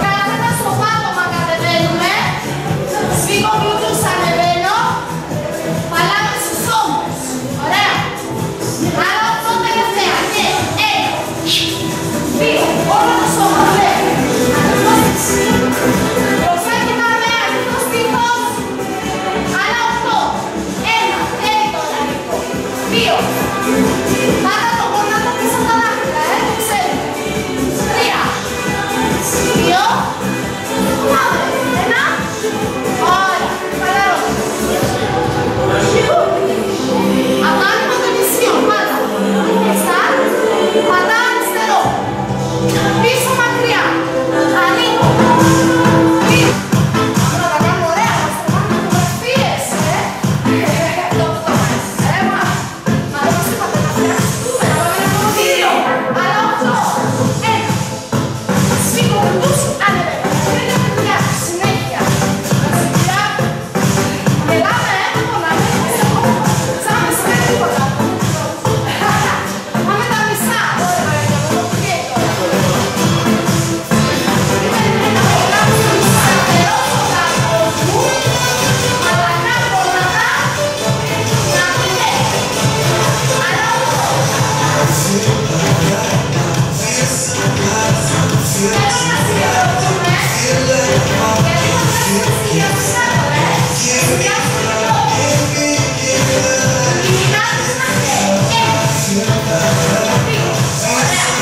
Κάθετα στο πάτωμα κατεβαίνουμε. Σφίγγω γλούτους, ανεβαίνω. Παλάμε στους ώμους. Ωραία. Άρα αυτό τελευταία. Και 1, 2, όλο το σώμα. Μπροστά κοιτάμε, ανοιχτός πίθος. Άλλα 8. 1, τέλει τώρα λίγο. 2. Πάτα το γόνατο πίσω τα δάχτυλα, το ξέρουμε. 3, 2, πάμε. 1. Ωραία, χαλαρό. Απάνω το νησιό, πάτα. Εστά, πατά αριστερό. Πίσω μακριά. Ανοίγω. Αυτά τα κάνουμε ωραία, μας τρεμάνε φωτογραφίες, Μα δεν μας είπατε να φτιάξουμε, να πάμε ένα κομμωτήριο. Άλλα 8. 1. Σφίγγω γλούτους, ανεβαίνω. Κάνουμε δουλειά, συνέχεια. Συνέχεια. Γελάμε έμπονα, μένουμε σε κόμμα. Σαν να σε τίποτα. Πάμε τα μισά. Ωραία, παρακαλώ, το πιέει τώρα. Περιμένουμε να απολαύσουμε τους σταθερός ο καρπός μου. Μαλακά γόνατα. Να πείτε. Άλλα 8. Θέλω να συγκεντρωθούμε, γιατί θα πρέπει να συγκεντρωθούμε τώρα, Συγκεντρωθούμε λίγο. Οι δυνάμεις να είναι 1, 2, ωραία.